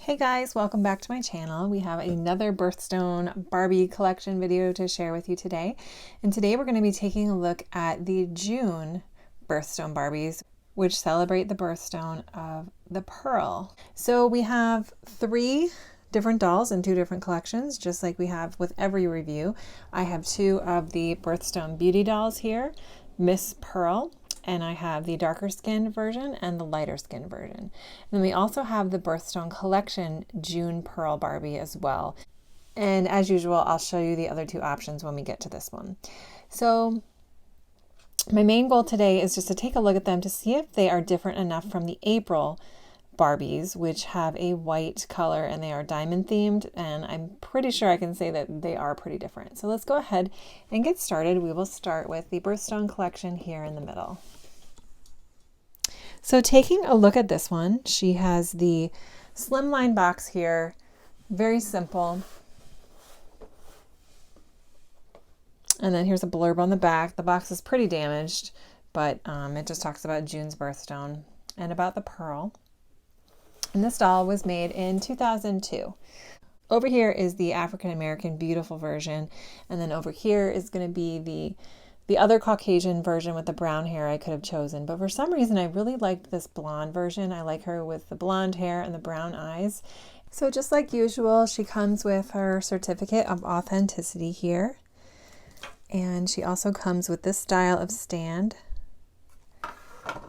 Hey guys, welcome back to my channel. We have another Birthstone Barbie collection video to share with you today. And today we're going to be taking a look at the June Birthstone Barbies, which celebrate the birthstone of the Pearl. So we have 3 different dolls in 2 different collections, just like we have with every review. I have 2 of the Birthstone Beauty dolls here, Miss Pearl, and I have the darker skin version and the lighter skin version. And then we also have the Birthstone Collection June Pearl Barbie as well. And as usual, I'll show you the other 2 options when we get to this one. So my main goal today is just to take a look at them to see if they are different enough from the April Barbies, which have a white color and they are diamond themed, and I'm pretty sure I can say that they are pretty different. So let's go ahead and get started. We will start with the Birthstone Collection here in the middle. So taking a look at this one, she has the slimline box here, very simple. And then here's a blurb on the back. The box is pretty damaged, but it just talks about June's birthstone and about the pearl. And this doll was made in 2002. Over here is the African American beautiful version, and then over here is going to be the other Caucasian version with the brown hair I could have chosen. But for some reason, I really liked this blonde version. I like her with the blonde hair and the brown eyes. So just like usual, she comes with her certificate of authenticity here. And she also comes with this style of stand.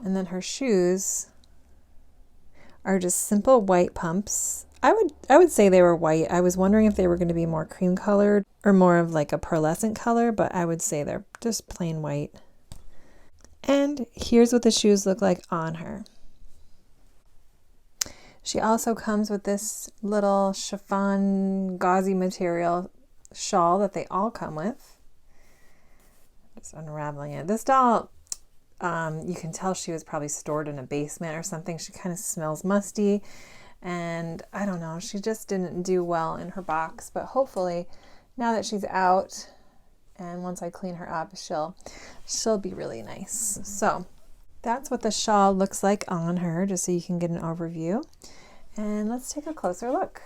And then her shoes are just simple white pumps. I would say they were white. I was wondering if they were going to be more cream colored or more of like a pearlescent color, but I would say they're just plain white. And here's what the shoes look like on her. She also comes with this little chiffon gauzy material shawl that they all come with. Just unraveling it. This doll, you can tell she was probably stored in a basement or something. She kind of smells musty. And I don't know, she just didn't do well in her box, but hopefully now that she's out and once I clean her up, she'll be really nice. So that's what the shawl looks like on her, just so you can get an overview. And let's take a closer look.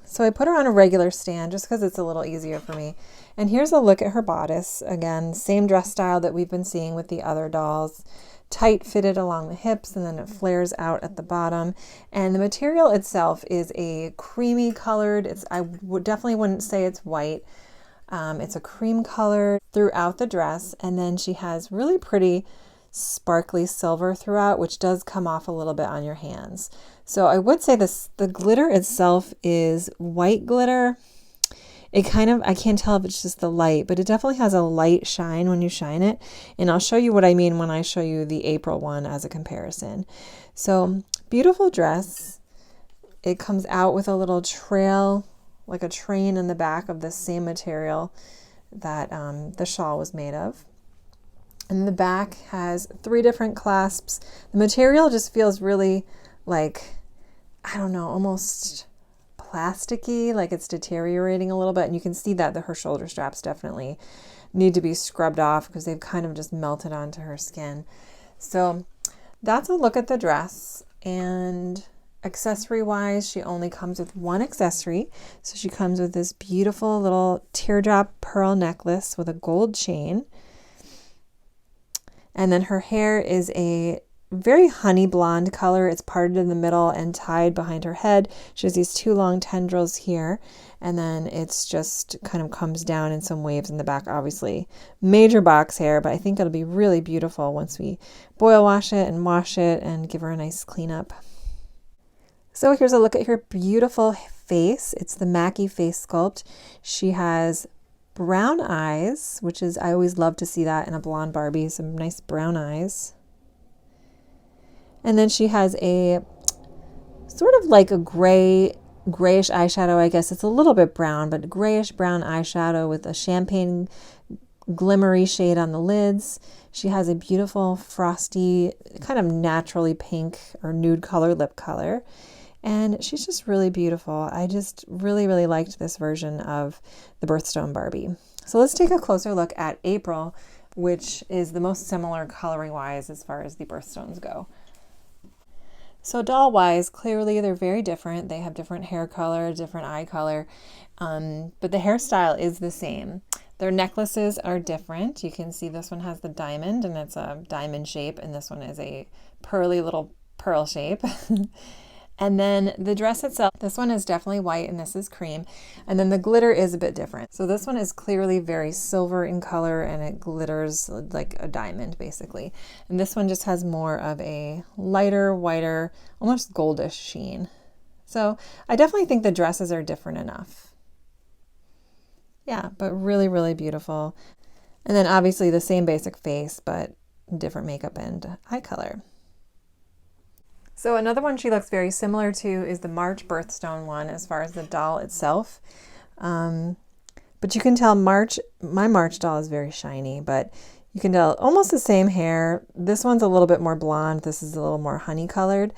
So I put her on a regular stand just because it's a little easier for me. And here's a look at her bodice. Again, same dress style that we've been seeing with the other dolls. Tight fitted along the hips, and then it flares out at the bottom. And the material itself is a creamy colored. Definitely wouldn't say it's white. It's a cream color throughout the dress, and then she has really pretty sparkly silver throughout, which does come off a little bit on your hands. So I would say the glitter itself is white glitter. I can't tell if it's just the light, but it definitely has a light shine when you shine it. And I'll show you what I mean when I show you the April one as a comparison. So beautiful dress. It comes out with a little trail, like a train in the back of the same material that the shawl was made of. And the back has 3 different clasps. The material just feels really like, I don't know, almost plasticky, like it's deteriorating a little bit. And you can see that her shoulder straps definitely need to be scrubbed off because they've kind of just melted onto her skin. So that's a look at the dress. And accessory wise, she only comes with 1 accessory. So she comes with this beautiful little teardrop pearl necklace with a gold chain. And then her hair is a very honey blonde color. It's parted in the middle and tied behind her head. She has these 2 long tendrils here, and then it's just kind of comes down in some waves in the back. Obviously major box hair, but I think it'll be really beautiful once we boil wash it and wash it and give her a nice cleanup. So here's a look at her beautiful face. It's the Mackie face sculpt. She has brown eyes, which is, I always love to see that in a blonde Barbie, some nice brown eyes. And then she has a sort of like a grayish eyeshadow, I guess. It's a little bit brown, but grayish brown eyeshadow with a champagne glimmery shade on the lids. She has a beautiful frosty, kind of naturally pink or nude color lip color. And she's just really beautiful. I just really, really liked this version of the Birthstone Barbie. So let's take a closer look at April, which is the most similar coloring wise as far as the birthstones go. So doll wise, clearly they're very different. They have different hair color, different eye color, but the hairstyle is the same. Their necklaces are different. You can see this one has the diamond and it's a diamond shape, and this one is a pearly little pearl shape. And then the dress itself, this one is definitely white and this is cream. And then the glitter is a bit different. So this one is clearly very silver in color and it glitters like a diamond basically. And this one just has more of a lighter, whiter, almost goldish sheen. So I definitely think the dresses are different enough. Yeah, but really, really beautiful. And then obviously the same basic face, but different makeup and eye color. So another one she looks very similar to is the March Birthstone one as far as the doll itself. But you can tell my March doll is very shiny, but you can tell almost the same hair. This one's a little bit more blonde. This is a little more honey colored.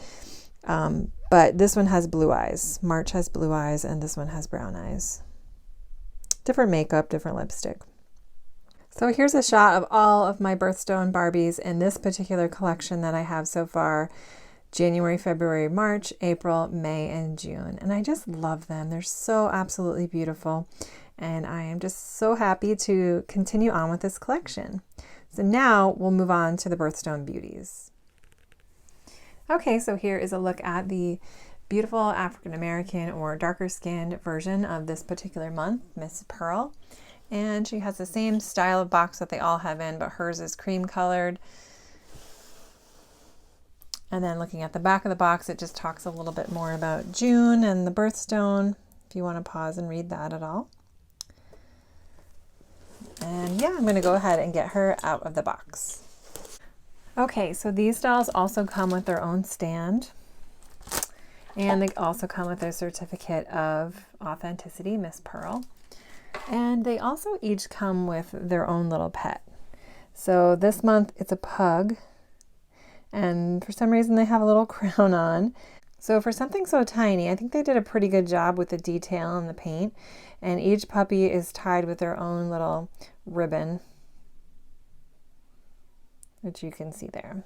But this one has blue eyes. March has blue eyes and this one has brown eyes. Different makeup, different lipstick. So here's a shot of all of my Birthstone Barbies in this particular collection that I have so far. January, February, March, April, May, and June. And I just love them. They're so absolutely beautiful. And I am just so happy to continue on with this collection. So now we'll move on to the Birthstone Beauties. Okay, so here is a look at the beautiful African American or darker skinned version of this particular month, Miss Pearl. And she has the same style of box that they all have in, but hers is cream colored. And then looking at the back of the box, it just talks a little bit more about June and the birthstone, if you want to pause and read that at all. And yeah, I'm going to go ahead and get her out of the box. Okay, so these dolls also come with their own stand. And they also come with their certificate of authenticity, Miss Pearl. And they also each come with their own little pet. So this month it's a pug. And for some reason they have a little crown on. So for something so tiny, I think they did a pretty good job with the detail and the paint. And each puppy is tied with their own little ribbon, which you can see there.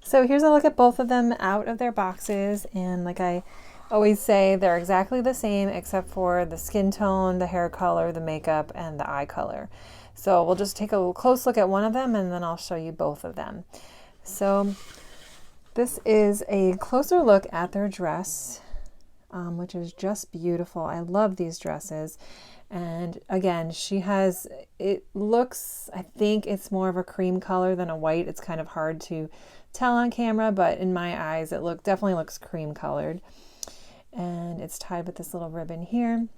So here's a look at both of them out of their boxes. And like I always say, they're exactly the same except for the skin tone, the hair color, the makeup, and the eye color. So we'll just take a close look at one of them and then I'll show you both of them. So this is a closer look at their dress, which is just beautiful. I love these dresses. And again, she has, it looks, I think it's more of a cream color than a white. It's kind of hard to tell on camera, but in my eyes, it definitely looks cream colored. And it's tied with this little ribbon here.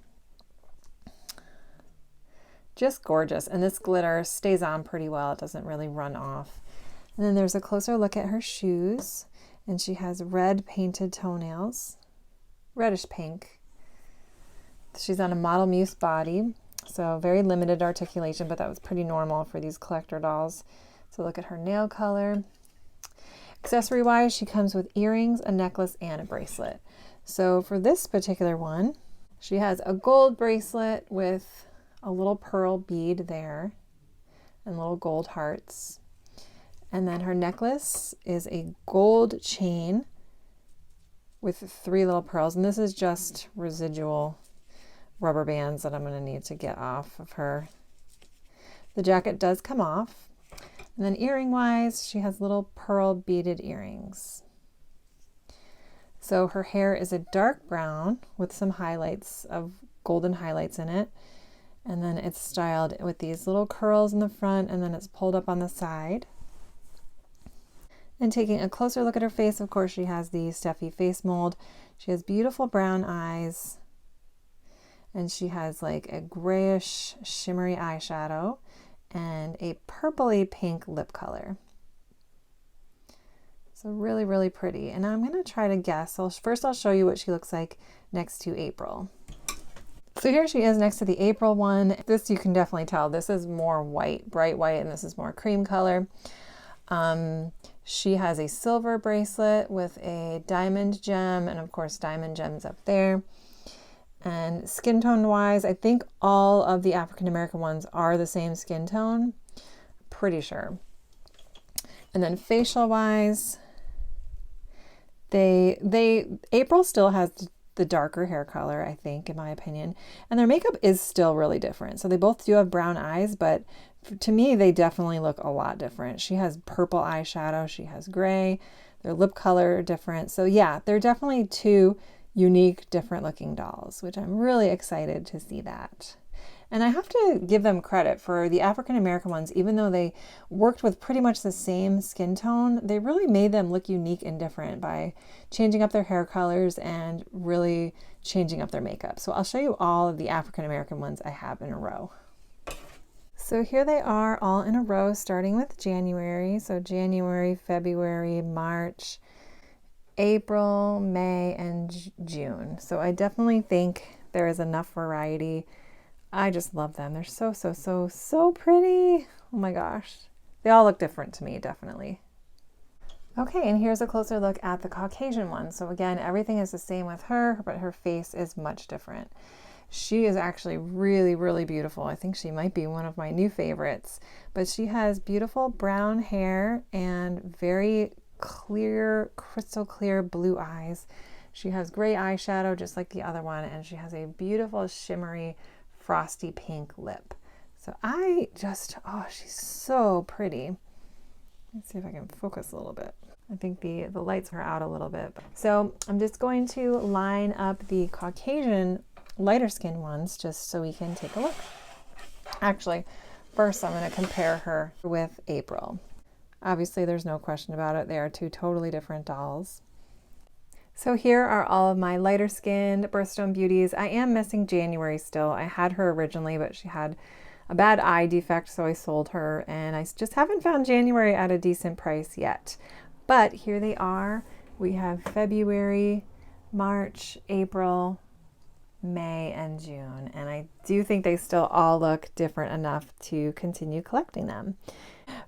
Just gorgeous. And this glitter stays on pretty well. It doesn't really run off. And then there's a closer look at her shoes. And she has red painted toenails, reddish pink. She's on a Model Muse body. So very limited articulation, but that was pretty normal for these collector dolls. So look at her nail color. Accessory wise, she comes with earrings, a necklace, and a bracelet. So for this particular one, she has a gold bracelet with a little pearl bead there and little gold hearts. And then her necklace is a gold chain with 3 little pearls. And this is just residual rubber bands that I'm going to need to get off of her. The jacket does come off. And then earring wise, she has little pearl beaded earrings. So her hair is a dark brown with some highlights of golden highlights in it. And then it's styled with these little curls in the front and then it's pulled up on the side. And taking a closer look at her face, of course, she has the Steffi face mold. She has beautiful brown eyes. And she has like a grayish shimmery eyeshadow and a purpley pink lip color. So really, really pretty. And I'm going to try to guess. First I'll show you what she looks like next to April. So here she is next to the April one. This you can definitely tell. This is more white, bright white, and this is more cream color. She has a silver bracelet with a diamond gem, and of course diamond gems up there. And skin tone wise, I think all of the African American ones are the same skin tone. Pretty sure. And then facial wise, April still has the darker hair color, I think, in my opinion. And their makeup is still really different. So they both do have brown eyes, but to me, they definitely look a lot different. She has purple eyeshadow. She has gray. Their lip color are different. So yeah, they're definitely two unique, different looking dolls, which I'm really excited to see that. And I have to give them credit for the African American ones, even though they worked with pretty much the same skin tone, they really made them look unique and different by changing up their hair colors and really changing up their makeup. So I'll show you all of the African American ones I have in a row. So here they are all in a row, starting with January. So January, February, March, April, May, and June. So I definitely think there is enough variety. I just love them. They're so, so, so, so pretty. Oh my gosh. They all look different to me, definitely. Okay, and here's a closer look at the Caucasian one. So again, everything is the same with her, but her face is much different. She is actually really, really beautiful. I think she might be one of my new favorites, but she has beautiful brown hair and very clear, crystal clear blue eyes. She has gray eyeshadow just like the other one, and she has a beautiful shimmery frosty pink lip. So oh, she's so pretty. Let's see if I can focus a little bit. I think the lights are out a little bit. So I'm just going to line up the Caucasian lighter skin ones just so we can take a look. Actually, first I'm going to compare her with April. Obviously, there's no question about it. They are two totally different dolls. So here are all of my lighter skinned Birthstone Beauties. I am missing January still. I had her originally, but she had a bad eye defect, so I sold her, and I just haven't found January at a decent price yet. But here they are. We have February, March, April, May, and June, and I do think they still all look different enough to continue collecting them.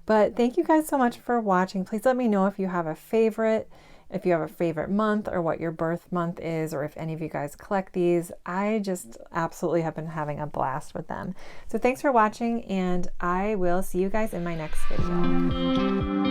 But thank you guys so much for watching. Please let me know if you have a favorite, if you have a favorite month, or what your birth month is, or if any of you guys collect these. I just absolutely have been having a blast with them. So thanks for watching, and I will see you guys in my next video.